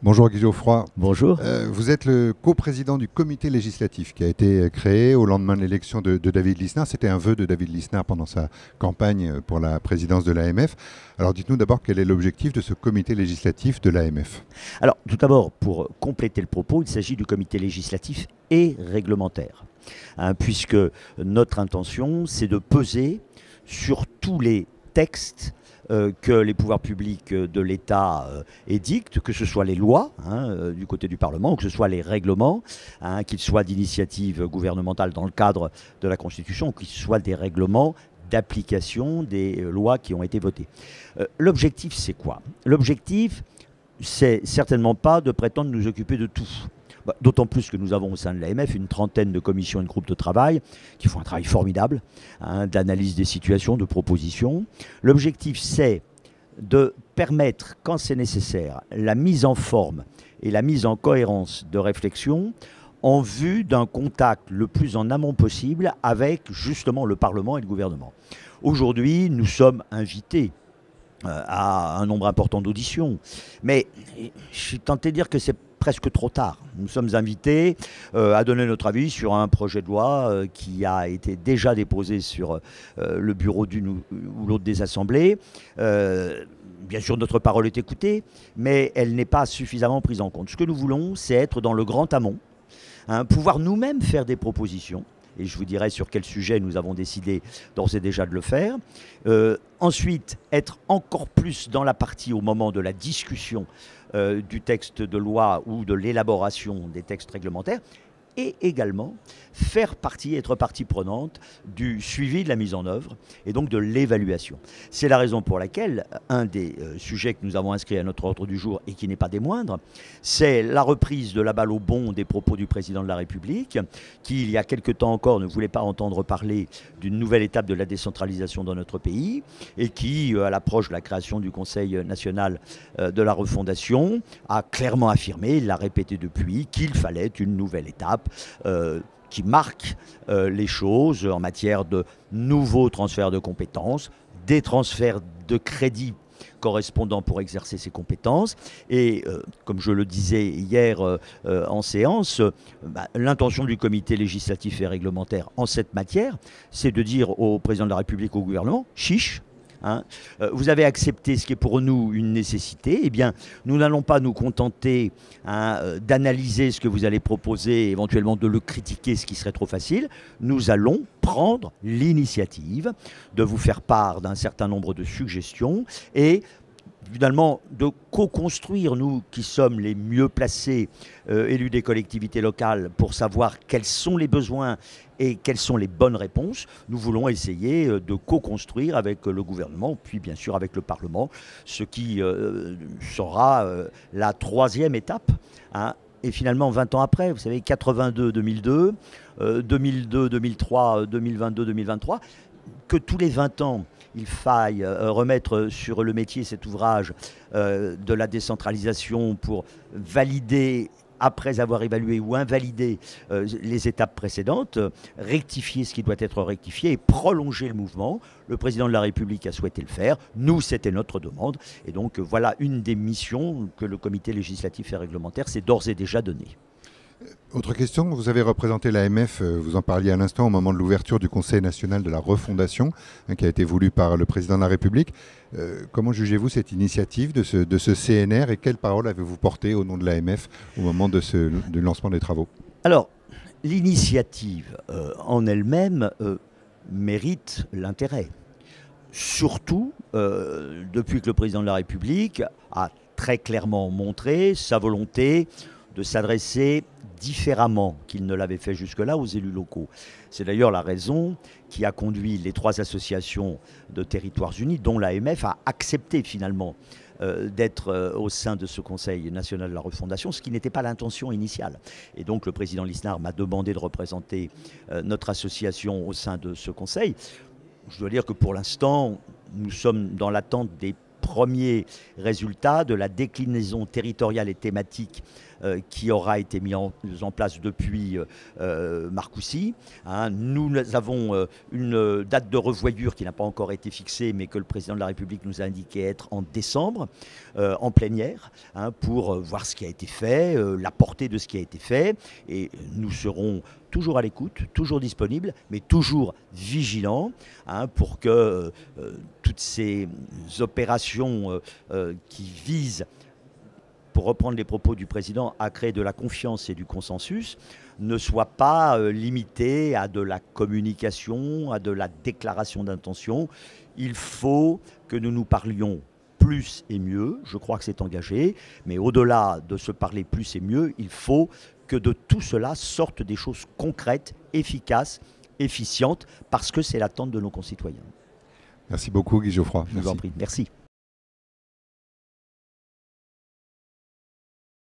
Bonjour Guy Geoffroy. Bonjour. Vous êtes le coprésident du comité législatif qui a été créé au lendemain de l'élection de David Lisnard. C'était un vœu de David Lisnard pendant sa campagne pour la présidence de l'AMF. Alors dites-nous d'abord quel est l'objectif de ce comité législatif de l'AMF. Alors tout d'abord, pour compléter le propos, il s'agit du comité législatif et réglementaire. Puisque notre intention, c'est de peser sur tous les textes que les pouvoirs publics de l'État édictent, que ce soit les lois du côté du Parlement, ou que ce soit les règlements, qu'ils soient d'initiative gouvernementale dans le cadre de la Constitution, ou qu'ils soient des règlements d'application des lois qui ont été votées. L'objectif, c'est quoi? L'objectif, c'est certainement pas de prétendre nous occuper de tout. D'autant plus que nous avons au sein de l'AMF une trentaine de commissions et de groupes de travail qui font un travail formidable d'analyse des situations, de propositions. L'objectif, c'est de permettre, quand c'est nécessaire, la mise en forme et la mise en cohérence de réflexion en vue d'un contact le plus en amont possible avec justement le Parlement et le gouvernement. Aujourd'hui, nous sommes invités à un nombre important d'auditions, mais je suis tenté de dire que c'est presque trop tard. Nous sommes invités à donner notre avis sur un projet de loi qui a été déjà déposé sur le bureau d'une ou l'autre des assemblées. Bien sûr, notre parole est écoutée, mais elle n'est pas suffisamment prise en compte. Ce que nous voulons, c'est être dans le grand amont, pouvoir nous-mêmes faire des propositions. Et je vous dirai sur quel sujet nous avons décidé d'ores et déjà de le faire. Ensuite, être encore plus dans la partie au moment de la discussion du texte de loi ou de l'élaboration des textes réglementaires, et également faire partie, être partie prenante du suivi de la mise en œuvre et donc de l'évaluation. C'est la raison pour laquelle un des sujets que nous avons inscrits à notre ordre du jour et qui n'est pas des moindres, c'est la reprise de la balle au bond des propos du président de la République, qui il y a quelque temps encore ne voulait pas entendre parler d'une nouvelle étape de la décentralisation dans notre pays et qui, à l'approche de la création du Conseil national de la refondation, a clairement affirmé, il l'a répété depuis, qu'il fallait une nouvelle étape qui marque les choses en matière de nouveaux transferts de compétences, des transferts de crédits correspondants pour exercer ces compétences. Et comme je le disais hier en séance, l'intention du comité législatif et réglementaire en cette matière, c'est de dire au président de la République, au gouvernement, chiche. Vous avez accepté ce qui est pour nous une nécessité, eh bien, nous n'allons pas nous contenter d'analyser ce que vous allez proposer, éventuellement de le critiquer, ce qui serait trop facile. Nous allons prendre l'initiative de vous faire part d'un certain nombre de suggestions et finalement de co-construire, nous qui sommes les mieux placés, élus des collectivités locales, pour savoir quels sont les besoins et quelles sont les bonnes réponses. Nous voulons essayer de co-construire avec le gouvernement, puis bien sûr avec le Parlement, ce qui sera la troisième étape. Et finalement, 20 ans après, vous savez, 82-2002, 2002-2003, 2022-2023, que tous les 20 ans, il faille remettre sur le métier cet ouvrage de la décentralisation pour valider, après avoir évalué ou invalidé les étapes précédentes, rectifier ce qui doit être rectifié et prolonger le mouvement. Le président de la République a souhaité le faire. Nous, c'était notre demande. Et donc, voilà une des missions que le comité législatif et réglementaire s'est d'ores et déjà donnée. Autre question, vous avez représenté l'AMF, vous en parliez à l'instant, au moment de l'ouverture du Conseil national de la refondation, qui a été voulu par le président de la République. Comment jugez-vous cette initiative de ce CNR et quelle parole avez-vous porté au nom de l'AMF au moment du lancement des travaux? Alors, l'initiative en elle-même mérite l'intérêt. Surtout depuis que le président de la République a très clairement montré sa volonté de s'adresser différemment qu'il ne l'avait fait jusque-là aux élus locaux. C'est d'ailleurs la raison qui a conduit les trois associations de territoires unis, dont l'AMF, a accepté finalement d'être au sein de ce Conseil national de la refondation, ce qui n'était pas l'intention initiale. Et donc le président Lisnard m'a demandé de représenter notre association au sein de ce Conseil. Je dois dire que pour l'instant, nous sommes dans l'attente des premiers résultats de la déclinaison territoriale et thématique qui aura été mis en place depuis Marcoussis. Hein. Nous avons une date de revoyure qui n'a pas encore été fixée, mais que le président de la République nous a indiqué être en décembre, en plénière, hein, pour voir ce qui a été fait, la portée de ce qui a été fait. Et nous serons toujours à l'écoute, toujours disponibles, mais toujours vigilants, hein, pour que toutes ces opérations qui visent, pour reprendre les propos du président, à créer de la confiance et du consensus, ne soient pas limitées à de la communication, à de la déclaration d'intention. Il faut que nous nous parlions plus et mieux, je crois que c'est engagé, mais au-delà de se parler plus et mieux, il faut que de tout cela sortent des choses concrètes, efficaces, efficientes, parce que c'est l'attente de nos concitoyens. Merci beaucoup Guy Geoffroy. Je vous en prie. Merci.